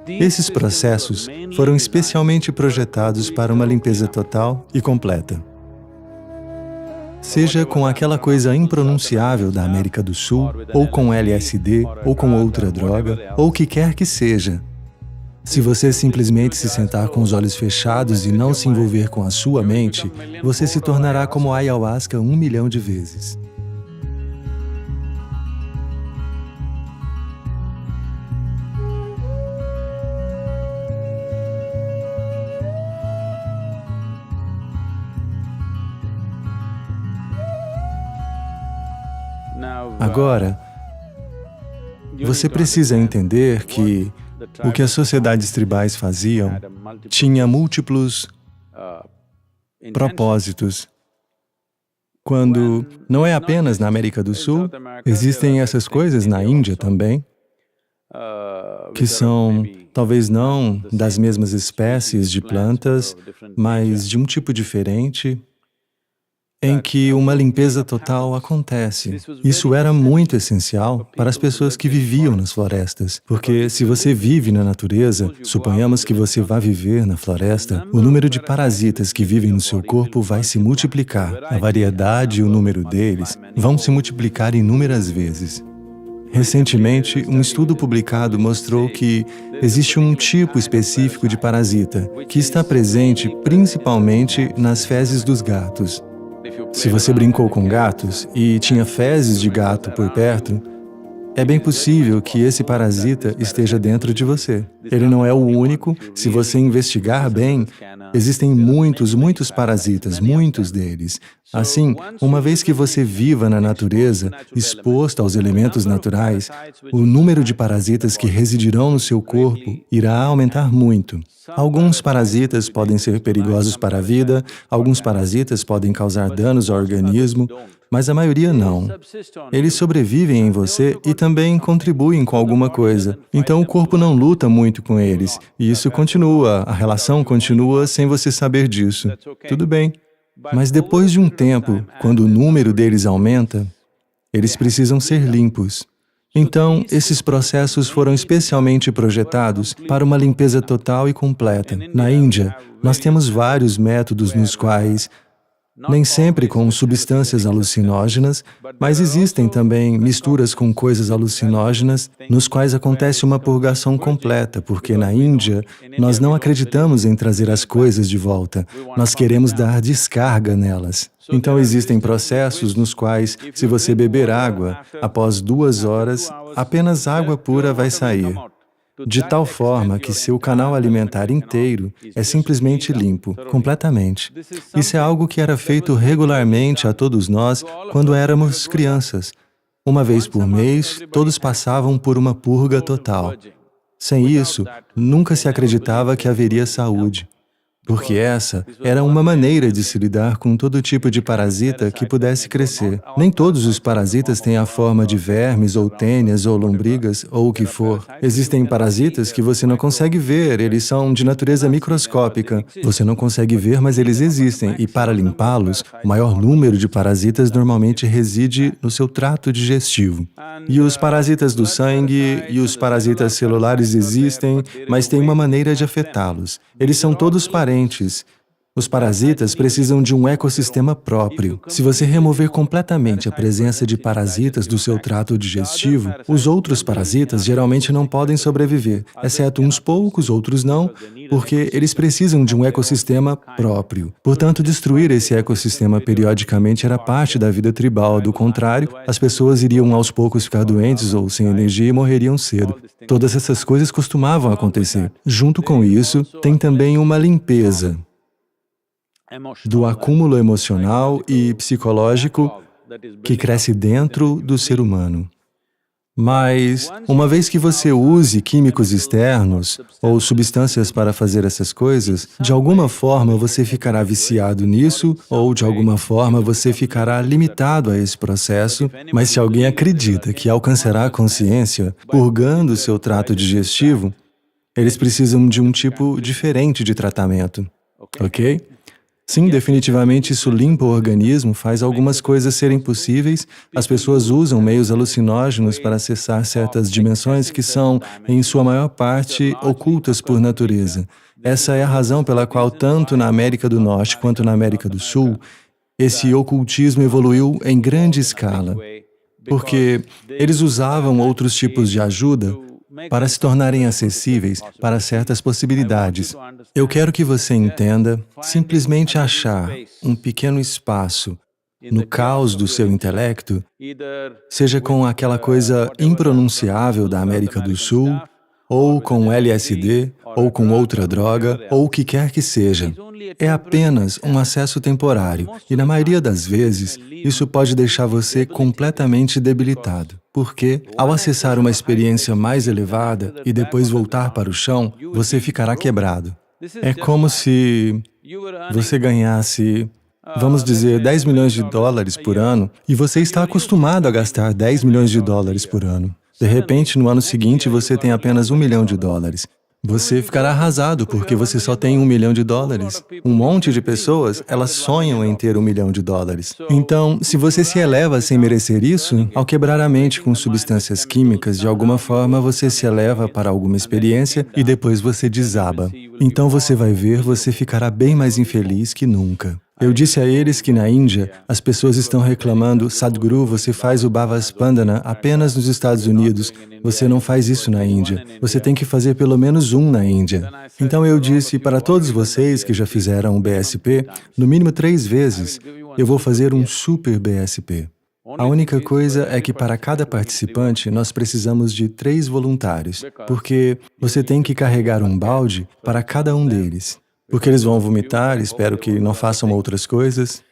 Esses processos foram especialmente projetados para uma limpeza total e completa. Seja com aquela coisa impronunciável da América do Sul, ou com LSD, ou com outra droga, ou o que quer que seja. Se você simplesmente se sentar com os olhos fechados e não se envolver com a sua mente, você se tornará como a ayahuasca 1 milhão de vezes. Agora, você precisa entender que o que as sociedades tribais faziam tinha múltiplos propósitos. Quando não é apenas na América do Sul, existem essas coisas na Índia também, que são, talvez não das mesmas espécies de plantas, mas de um tipo diferente, em que uma limpeza total acontece. Isso era muito essencial para as pessoas que viviam nas florestas, porque se você vive na natureza, suponhamos que você vá viver na floresta, o número de parasitas que vivem no seu corpo vai se multiplicar. A variedade e o número deles vão se multiplicar inúmeras vezes. Recentemente, um estudo publicado mostrou que existe um tipo específico de parasita que está presente principalmente nas fezes dos gatos. Se você brincou com gatos e tinha fezes de gato por perto, é bem possível que esse parasita esteja dentro de você. Ele não é o único. Se você investigar bem, existem muitos parasitas, muitos deles. Assim, uma vez que você viva na natureza, exposto aos elementos naturais, o número de parasitas que residirão no seu corpo irá aumentar muito. Alguns parasitas podem ser perigosos para a vida, alguns parasitas podem causar danos ao organismo, mas a maioria não. Eles sobrevivem em você e também contribuem com alguma coisa. Então o corpo não luta muito com eles, e isso continua, a relação continua sem você saber disso. Tudo bem. Mas depois de um tempo, quando o número deles aumenta, eles precisam ser limpos. Então, esses processos foram especialmente projetados para uma limpeza total e completa. Na Índia, nós temos vários métodos nos quais, nem sempre com substâncias alucinógenas, mas existem também misturas com coisas alucinógenas, nos quais acontece uma purgação completa, porque na Índia, nós não acreditamos em trazer as coisas de volta, nós queremos dar descarga nelas. Então existem processos nos quais, se você beber água, após 2 horas, apenas água pura vai sair. De tal forma que seu canal alimentar inteiro é simplesmente limpo, completamente. Isso é algo que era feito regularmente a todos nós quando éramos crianças. Uma vez por mês, todos passavam por uma purga total. Sem isso, nunca se acreditava que haveria saúde, porque essa era uma maneira de se lidar com todo tipo de parasita que pudesse crescer. Nem todos os parasitas têm a forma de vermes, ou tênias, ou lombrigas, ou o que for. Existem parasitas que você não consegue ver, eles são de natureza microscópica. Você não consegue ver, mas eles existem, e para limpá-los, o maior número de parasitas normalmente reside no seu trato digestivo. E os parasitas do sangue e os parasitas celulares existem, mas tem uma maneira de afetá-los. Eles são todos parentes. Os parasitas precisam de um ecossistema próprio. Se você remover completamente a presença de parasitas do seu trato digestivo, os outros parasitas geralmente não podem sobreviver, exceto uns poucos, outros não, porque eles precisam de um ecossistema próprio. Portanto, destruir esse ecossistema periodicamente era parte da vida tribal. Do contrário, as pessoas iriam aos poucos ficar doentes ou sem energia e morreriam cedo. Todas essas coisas costumavam acontecer. Junto com isso, tem também uma limpeza do acúmulo emocional e psicológico que cresce dentro do ser humano. Mas, uma vez que você use químicos externos ou substâncias para fazer essas coisas, de alguma forma você ficará viciado nisso ou de alguma forma você ficará limitado a esse processo. Mas se alguém acredita que alcançará a consciência purgando seu trato digestivo, eles precisam de um tipo diferente de tratamento, ok? Sim, definitivamente isso limpa o organismo, faz algumas coisas serem possíveis. As pessoas usam meios alucinógenos para acessar certas dimensões que são, em sua maior parte, ocultas por natureza. Essa é a razão pela qual, tanto na América do Norte quanto na América do Sul, esse ocultismo evoluiu em grande escala, porque eles usavam outros tipos de ajuda para se tornarem acessíveis para certas possibilidades. Eu quero que você entenda, simplesmente achar um pequeno espaço no caos do seu intelecto, seja com aquela coisa impronunciável da América do Sul, ou com LSD, ou com outra droga, ou o que quer que seja. É apenas um acesso temporário, e na maioria das vezes, isso pode deixar você completamente debilitado, porque, ao acessar uma experiência mais elevada e depois voltar para o chão, você ficará quebrado. É como se você ganhasse, vamos dizer, 10 milhões de dólares por ano, e você está acostumado a gastar 10 milhões de dólares por ano. De repente, no ano seguinte, você tem apenas 1 milhão de dólares. Você ficará arrasado, porque você só tem 1 milhão de dólares. Um monte de pessoas, elas sonham em ter 1 milhão de dólares. Então, se você se eleva sem merecer isso, ao quebrar a mente com substâncias químicas, de alguma forma você se eleva para alguma experiência e depois você desaba. Então você vai ver, você ficará bem mais infeliz que nunca. Eu disse a eles que na Índia, as pessoas estão reclamando, Sadhguru, você faz o Bhavaspandana apenas nos Estados Unidos, você não faz isso na Índia, você tem que fazer pelo menos um na Índia. Então eu disse para todos vocês que já fizeram o BSP, no mínimo 3 vezes, eu vou fazer um super BSP. A única coisa é que para cada participante nós precisamos de 3 voluntários, porque você tem que carregar um balde para cada um deles. Porque eles vão vomitar, espero que não façam outras coisas,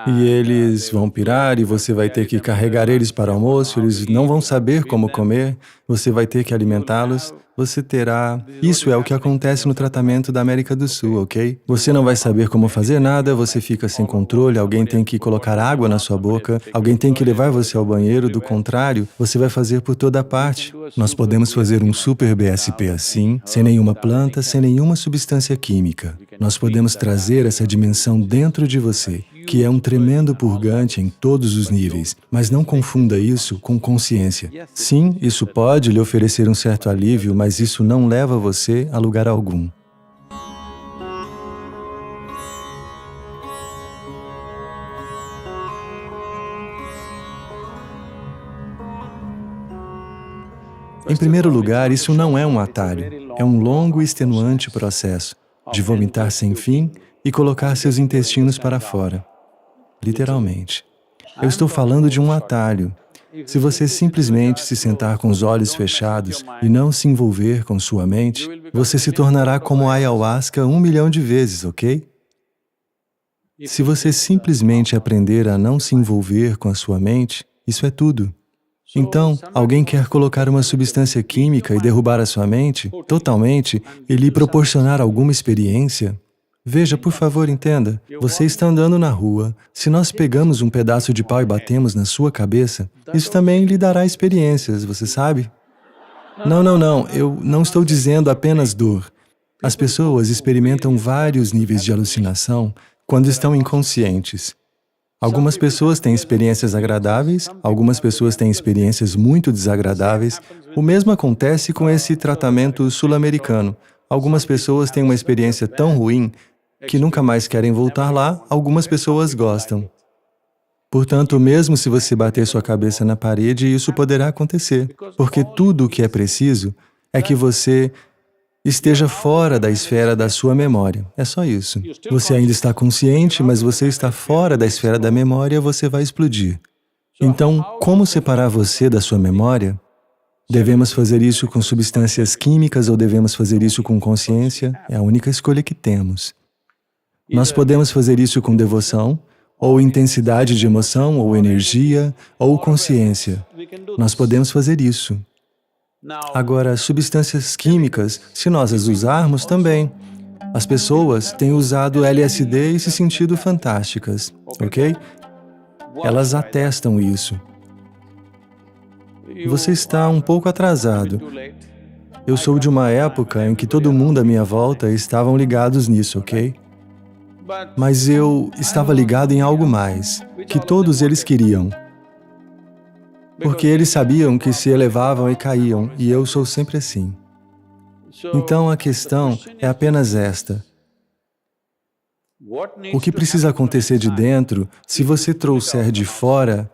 e eles vão pirar e você vai ter que carregar eles para o almoço, eles não vão saber como comer, você vai ter que alimentá-los, você terá... Isso é o que acontece no tratamento da América do Sul, ok? Você não vai saber como fazer nada, você fica sem controle, alguém tem que colocar água na sua boca, alguém tem que levar você ao banheiro, do contrário, você vai fazer por toda parte. Nós podemos fazer um super BSP assim, sem nenhuma planta, sem nenhuma substância química. Nós podemos trazer essa dimensão dentro de você, que é um tremendo purgante em todos os níveis, mas não confunda isso com consciência. Sim, isso pode lhe oferecer um certo alívio, mas isso não leva você a lugar algum. Em primeiro lugar, isso não é um atalho, é um longo e extenuante processo de vomitar sem fim e colocar seus intestinos para fora. Literalmente. Eu estou falando de um atalho. Se você simplesmente se sentar com os olhos fechados e não se envolver com sua mente, você se tornará como a ayahuasca 1 milhão de vezes, ok? Se você simplesmente aprender a não se envolver com a sua mente, isso é tudo. Então, alguém quer colocar uma substância química e derrubar a sua mente totalmente e lhe proporcionar alguma experiência? Veja, por favor, entenda, você está andando na rua, se nós pegamos um pedaço de pau e batemos na sua cabeça, isso também lhe dará experiências, você sabe? Não, eu não estou dizendo apenas dor. As pessoas experimentam vários níveis de alucinação quando estão inconscientes. Algumas pessoas têm experiências agradáveis, algumas pessoas têm experiências muito desagradáveis. O mesmo acontece com esse tratamento sul-americano. Algumas pessoas têm uma experiência tão ruim que nunca mais querem voltar lá, algumas pessoas gostam. Portanto, mesmo se você bater sua cabeça na parede, isso poderá acontecer, porque tudo o que é preciso é que você esteja fora da esfera da sua memória. É só isso. Você ainda está consciente, mas você está fora da esfera da memória, você vai explodir. Então, como separar você da sua memória? Devemos fazer isso com substâncias químicas ou devemos fazer isso com consciência? É a única escolha que temos. Nós podemos fazer isso com devoção, ou intensidade de emoção, ou energia, ou consciência. Nós podemos fazer isso. Agora, substâncias químicas, se nós as usarmos também. As pessoas têm usado LSD e se sentido fantásticas, ok? Elas atestam isso. Você está um pouco atrasado. Eu sou de uma época em que todo mundo à minha volta estavam ligados nisso, ok? Mas eu estava ligado em algo mais, que todos eles queriam. Porque eles sabiam que se elevavam e caíam, e eu sou sempre assim. Então a questão é apenas esta. O que precisa acontecer de dentro, se você trouxer de fora,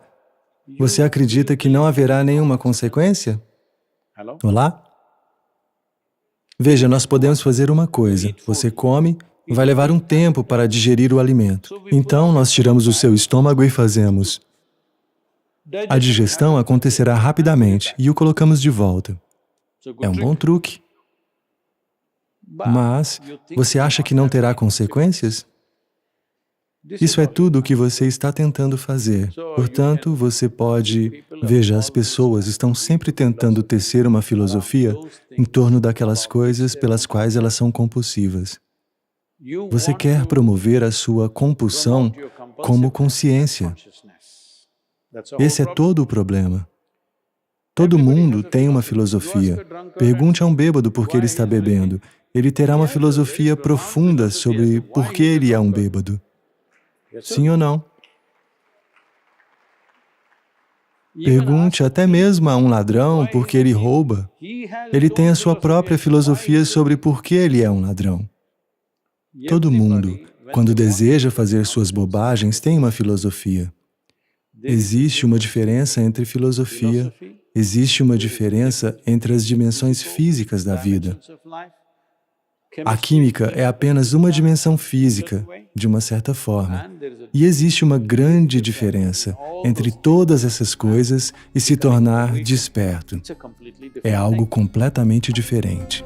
você acredita que não haverá nenhuma consequência? Olá? Veja, nós podemos fazer uma coisa. Você come, vai levar um tempo para digerir o alimento. Então, nós tiramos o seu estômago e fazemos. A digestão acontecerá rapidamente e o colocamos de volta. É um bom truque. Mas, você acha que não terá consequências? Isso é tudo o que você está tentando fazer. Portanto, você pode... Veja, as pessoas estão sempre tentando tecer uma filosofia em torno daquelas coisas pelas quais elas são compulsivas. Você quer promover a sua compulsão como consciência. Esse é todo o problema. Todo mundo tem uma filosofia. Pergunte a um bêbado por que ele está bebendo. Ele terá uma filosofia profunda sobre por que ele é um bêbado. Sim ou não? Pergunte até mesmo a um ladrão por que ele rouba. Ele tem a sua própria filosofia sobre por que ele é um ladrão. Todo mundo, quando deseja fazer suas bobagens, tem uma filosofia. Existe uma diferença entre filosofia, existe uma diferença entre as dimensões físicas da vida. A química é apenas uma dimensão física, de uma certa forma. E existe uma grande diferença entre todas essas coisas e se tornar desperto. É algo completamente diferente.